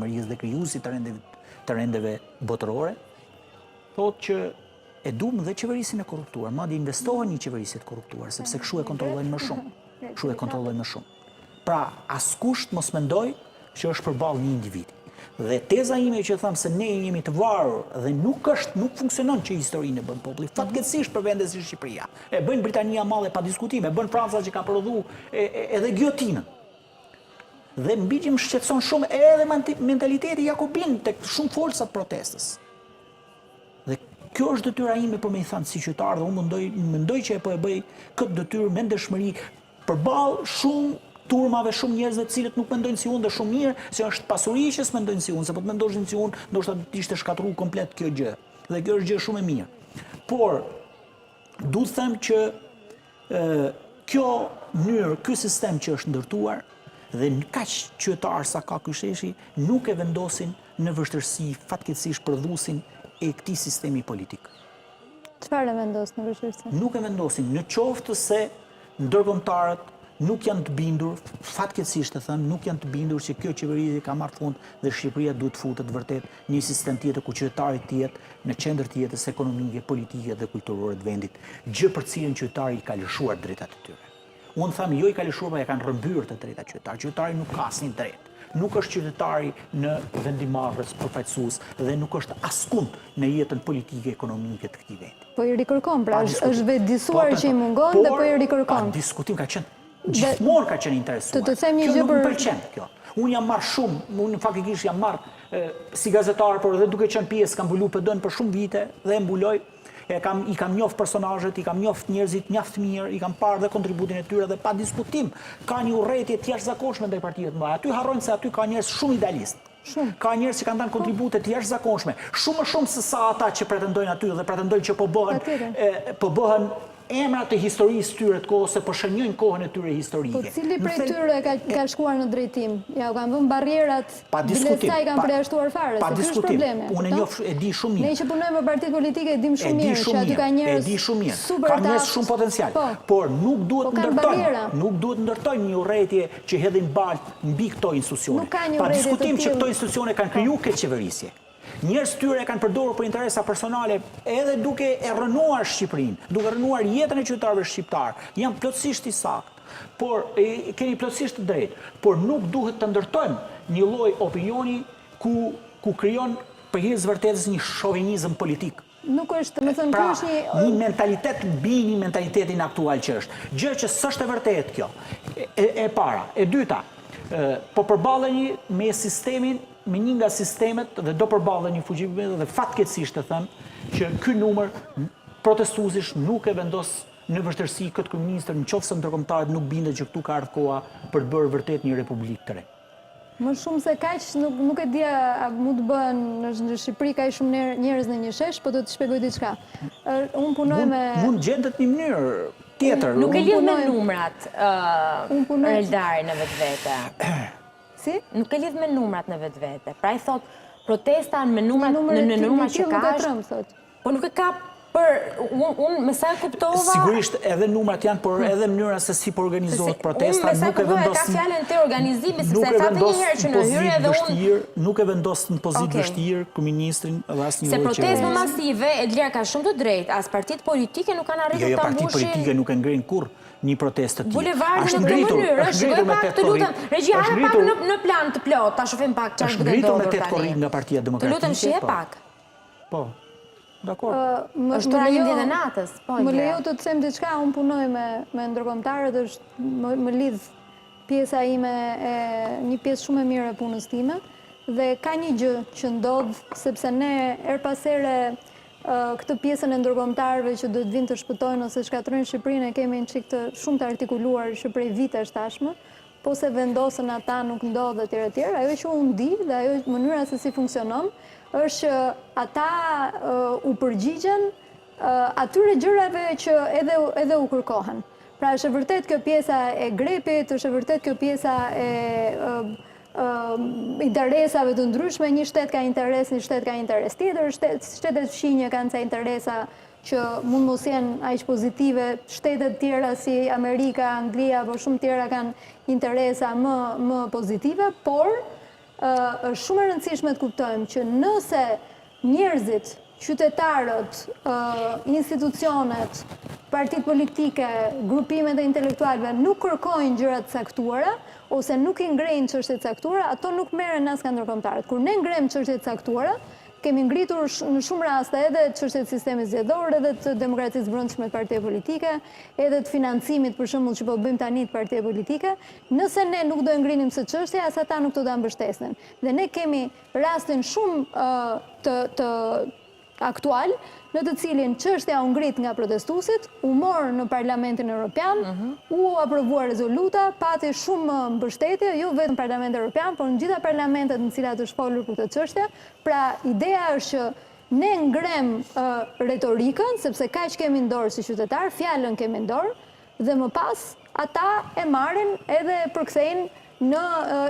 Zemërisë dhe krijuesi të rendeve botërore, thotë që e duam dhe qeverisin e korruptuar, madje investohen një qeverisi të korruptuar, sepse kështu e kontrollojnë më shumë. Kështu e kontrollojnë më shumë. Pra, askush mos mendoj që është përballë një individi. Dhe teza ime që them se ne jemi të varur dhe nuk funksionon që historinë e bën populli. Fatkeqësisht për vende si Shqipëria. E bën Britania e Madhe pa diskutim, e bën Franca që ka prodhuar edhe giotinën. Dhe mbi që më shqetëson shumë edhe mentaliteti jakobin tek shumë folsat protestës. Dhe kjo është detyra ime për me i thënë si qytetar dhe unë mendoj që e bëj këtë detyrë me ndeshmëri përballë shumë turmave, shumë njerëzve të cilët nuk mendojnë si unë dhe shumë mirë, se është pasuri që s'mendojnë si unë, se po të mendoshin si unë, ndoshta do të ishte shkatërruar komplet kjo gjë. Dhe kjo është gjë shumë e mirë. Por duhet të them që kjo mënyrë, ky sistem që është ndërtuar dhe kaq qytetar sa ka ky sheshi, nuk e vendosin në vështirësi fatkeqësisht prodhuesin e këtij sistemi politik. Çfarë vendos në vështirësi? Nuk e vendosin, në qoftë se ndërkombëtarët nuk janë të bindur, fatkeqësisht e them, nuk janë të bindur që kjo qeveri ka marrë fund dhe Shqipëria duhet futet vërtet një sistem tjetër ku qytetari të jetë në qendër të jetës ekonomike, politike dhe kulturore të vendit, gjë për cilën qytetari i ka lëshuar drejtat e tyre. Unë them jo i ka lëshuar, por ja kanë rrëmbyer të drejtat qytetar. Qytetari nuk ka asnjë drejtë. Nuk është qytetari në vendimarrës përfaqësues dhe nuk është askund në jetën politike ekonomike të këtij vendi. Po i rikërkon, pra është vetëdijsuar që i mungon dhe po i rikërkon. Pa diskutim ka qenë gjithmonë ka qenë interesuar. Të them një gjë për pëlqen kjo. Unë jam marrë shumë, unë faktikisht jam marrë si gazetar, por edhe duke qenë pjesë kam mbuluar PD-n për shumë vite dhe e mbuloj. I kam njoft personazhet, i kam njoft njerëzit mjaft mirë, i kam parë dhe kontributin e tyre dhe pa diskutim ka një urrëtie të jashtëzakonshme ndaj partive të mëdha. Aty harrojnë se aty ka njerëz shumë idealistë. Ka njerëz që kanë dhënë kontribute të jashtëzakonshme, shumë më shumë se sa ata që pretendojnë aty dhe pretendojnë që po bëhen emrat e historisë tyre të kohës se po shënjojnë kohën e tyre historike. Po cili prej tyre ka shkuar në drejtim? Ja u kanë vënë barrierat, bilesa i kanë përjashtuar fare, se ky është problemi. Unë e di shumë mirë. Ne që punojmë me partitë politike e dim shumë mirë që aty ka njerëz super ka njerëz shumë potencial, por nuk duhet ndërtojnë një urrëtie që hedhin balë mbi këto institucione. Pa diskutim që këto institucione kanë krijuar këtë qeverisje. Njerëz tyre kanë përdorur për interesa personale edhe duke e rënuar Shqipërinë, duke rënuar jetën e qytetarëve shqiptar. Jam plotësisht i saktë, por keni plotësisht të drejtë, por nuk duhet të ndërtojmë një lloj opinioni ku krijon për hir të vërtetës një shovinizëm politik. Nuk është, më thënë, kjo është një mentalitet mbi një mentalitetin aktual që është. Gjë që s'është e vërtetë kjo. E para, e dyta, po përballeni me sistemin me një nga sistemet dhe do përballë një fuqi dhe fatkeqësisht të them që ky numër protestuesish nuk e vendos në vështirësi këtë kryeministër nëse ndërkombëtarët nuk bindet që këtu ka ardhur koha për të bërë vërtet një republikë të re. Më shumë se kaq nuk e di a mund të bëhen në Shqipëri kaq shumë njerëz në një shesh, po do të shpjegoj diçka. Unë punoj me mund gjendet një mënyrë tjetër. Nuk e lidh me numrat Eldari në vetvete. Si? Nuk e lidh me numrat në vetvete. Pra i thot protesta në numrat që ka është. Po nuk e ka për unë me sa e kuptova. Sigurisht edhe numrat janë, por edhe mënyra se si po organizohet protesta nuk e vendos. Ka fjalën te organizimi, sepse sa të një herë që në hyrje edhe unë nuk e vendos në pozitë vështirë kryeministrin edhe asnjë. Se protestë masive Eldar ka shumë të drejtë, as partitë politike nuk kanë arritur ta mbushin. Jo, partitë politike nuk e ngrenë kurrë një protestë të tillë. Bulevardin në këtë mënyrë, shikoj pak të lutem. Regjia ha pak në plan të plot, ta shohim pak çfarë do të ndodhë. Është ngritur me 8 korrik nga Partia Demokratike. Të lutem shihe pak. Po. Dakor. Është rajendje dhe natës, po. Më lejo të them diçka, unë punoj me ndërkombëtarët, është më lidh pjesa ime një pjesë shumë e mirë e punës time dhe ka një gjë që ndodh sepse ne her pas here këtë pjesën e ndërkombëtarëve që do të vinë të shpëtojnë ose shkatrojnë Shqipërinë e kemi një çik të shumë të artikuluar që prej vitesh tashmë, po se vendosën ata nuk ndodh etj. Ajo që unë di dhe ajo mënyra se si funksionon është që ata u përgjigjen atyre gjërave që edhe u kërkohen. Pra është e vërtet kjo pjesa e grepit, është e vërtet kjo pjesa e interesave të ndryshme, një shtet ka interes, një shtet ka interes tjetër, shtetet fshinje kanë ca interesa që mund mos jenë aq pozitive, shtetet tjera si Amerika, Anglia, por shumë tjera kanë interesa më pozitive, por është shumë e rëndësishme të kuptojmë që nëse njerëzit, qytetarët, institucionet, partitë politike, grupimet e intelektualëve nuk kërkojnë gjëra të caktuara ose nuk i ngrejnë çështje të caktuara, ato nuk merren as nga ndërkombëtarët. Kur ne ngrejmë çështje të caktuara, kemi ngritur në shumë raste edhe çështjet e sistemit zgjedhor, edhe të demokracisë brendshme të partive politike, edhe të financimit për shembull që po bëjmë tani të partive politike. Nëse ne nuk do e ngrinim këtë çështje, as ata nuk do ta mbështesnin. Dhe ne kemi rastin shumë të aktual, në të cilin çështja u ngrit nga protestuesit, u mor në Parlamentin Evropian, u aprovua rezoluta, pati shumë mbështetje, jo vetëm në Parlamentin Evropian, por në gjitha parlamentet në cilat është folur për këtë çështje. Pra, ideja është që ne ngrem retorikën, sepse kaq kemi në dorë si qytetar, fjalën kemi në dorë, dhe më pas ata e marrin edhe përkthejnë në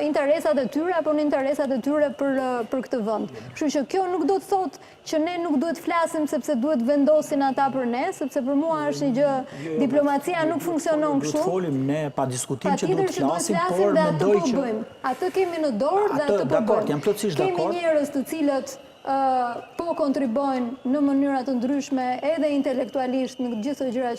interesat e tyre apo në interesat e tyre për këtë vend. Kështu që kjo nuk do të thotë që ne nuk duhet flasim sepse duhet vendosin ata për ne, sepse për mua është një gjë, diplomacia nuk funksionon kështu. Duhet folim ne pa diskutim që duhet flasim, por dhe atë mendoj po që bëjmë. Atë kemi në dorë dhe atë po dakord, jam plotësisht dakord. Kemi njerëz të cilët po kontribojnë në mënyra të ndryshme edhe intelektualisht në gjithë të gjëra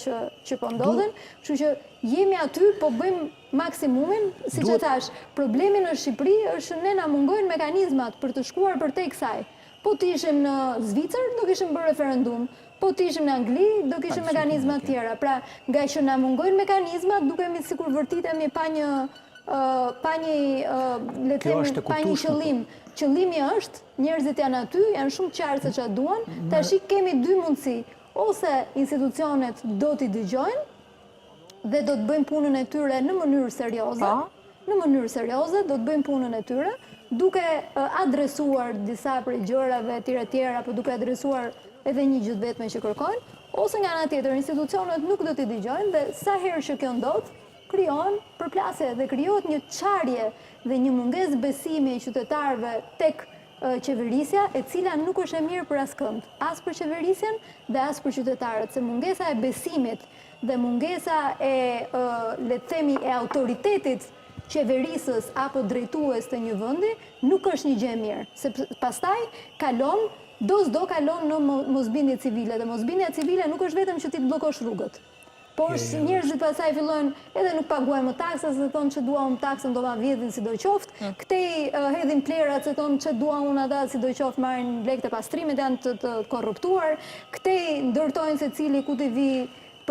që po ndodhen, kështu që jemi aty, po bëjmë maksimumin, siç e thash, problemi në Shqipëri është ne na mungojnë mekanizmat për të shkuar përtej kësaj. Po të ishim në Zvicër, do kishim bërë referendum. Po të ishim në Angli, do kishim mekanizma të tjera. Pra, nga që na mungojnë mekanizmat, dukemi sikur vërtitemi pa një le të themi, pa një qëllim. Qëllimi është, njerëzit janë aty, janë shumë qartë se çfarë duan, tash kemi dy mundësi. Ose institucionet do t'i dëgjojnë dhe do të bëjmë punën e tyre në mënyrë serioze, do të bëjmë punën e tyre, duke adresuar disa prej gjërave tjera, apo duke adresuar edhe një gjë vetme që kërkojnë, ose nga ana tjetër institucionet nuk do t'i dëgjojnë dhe sa herë që kjo ndodh, krijohen përplasje dhe krijohet një çarje dhe një mungesë besimi e qytetarëve tek qeverisja, e cila nuk është e mirë për askënd, as për qeverisjen dhe as për qytetarët, se mungesa e besimit dhe mungesa le të themi e autoritetit qeverisës apo drejtues të një vendi nuk është një gjë e mirë, sepse pastaj kalon kalon në mosbindje civile, dhe mosbindja civile nuk është vetëm që ti të bllokosh rrugët. Por njerëzit pasaj fillojnë edhe nuk paguajnë më taksat, se thonë që dua unë taksën do ma vjedhin si do qoftë. Këtej hedhin plerat se thonë që dua unë ata si do qoftë marrin lekët e pastrimit, janë të korruptuar. Këtej ndërtojnë se cili ku t'i vi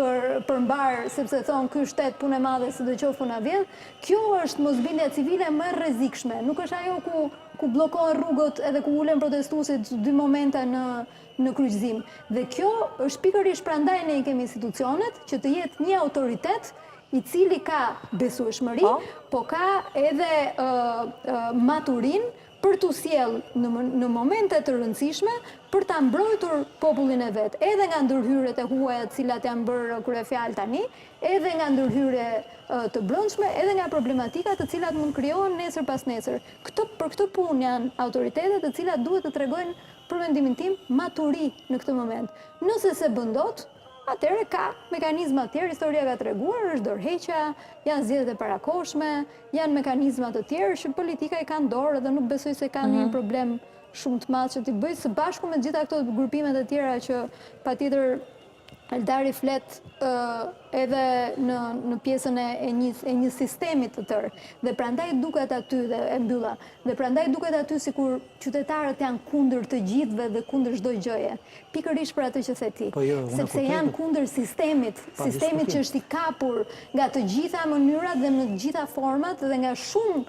për mbar, sepse thonë ky shtet punë e madhe si do qoftë puna vjedh. Kjo është mosbindja civile më e rrezikshme. Nuk është ajo ku bllokohen rrugët edhe ku ulen protestuesit dy momente në kryqëzim. Dhe kjo është pikërisht prandaj ne kemi institucionet që të jetë një autoritet i cili ka besueshmëri, po ka edhe maturin për t'u sjellë në momente të rëndësishme për ta mbrojtur popullin e vet, edhe nga ndërhyrjet e huaja të cilat janë bërë kryefjalë tani, edhe nga ndërhyrje të brendshme, edhe nga problematika të cilat mund krijohen nesër pas nesër. Për këtë punë janë autoritetet të cilat duhet të tregojnë për mendimin tim maturi në këtë moment. Nëse se bën dot, atëherë ka mekanizma të tjerë, historia ka treguar, është dorëheqja, janë zgjedhjet e parakohshme, janë mekanizma të tjerë që politika i ka në dorë dhe nuk besoj se ka një problem shumë të madh që t'i bëjë së bashku me gjitha këto grupimet e tjera që patjetër Eldari flet edhe në pjesën e një sistemi të tërë. Dhe prandaj duket aty dhe e mbylla. Dhe prandaj duket aty sikur qytetarët janë kundër të gjithëve dhe kundër çdo gjëje. Pikërisht për atë që the ti. Sepse janë kundër sistemit që është i kapur nga të gjitha mënyrat dhe në të gjitha format dhe nga shumë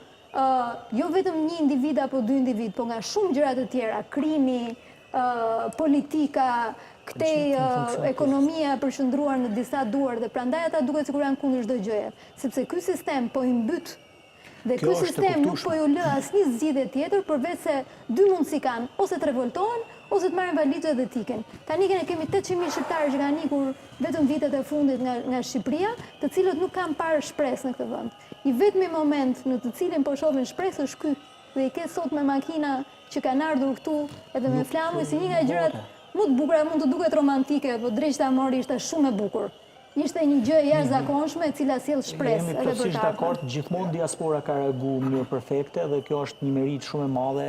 jo vetëm një individ apo dy individ, po nga shumë gjëra të tjera, krimi, politika, këtej ekonomia përqendruar në disa duar dhe prandaj ata duket sikur janë kundër çdo gjëje, sepse ky sistem po i mbyt dhe ky sistem nuk po ju lë asnjë zgjidhje tjetër përveç se dy mundësi kanë, ose të revoltohen ose të marrin valizat dhe të ikin. Tani kemi 800.000 shqiptarë që kanë ikur vetëm vitet e fundit nga Shqipëria, të cilët nuk kanë parë shpresë në këtë vend. I vetmi moment në të cilin po shohin shpresë është ky, dhe i ke sot me makina që kanë ardhur këtu edhe me flamuj si një nga gjërat më të bukura, mund të duket romantike, po drejt ta mori ishte shumë e bukur. ishte një gjë e jashtëzakonshme e cila sjell shpresë Jemi edhe për plotësisht ta. dakord, gjithmonë diaspora ka reaguar në mënyrë perfekte dhe kjo është një merit shumë e madhe.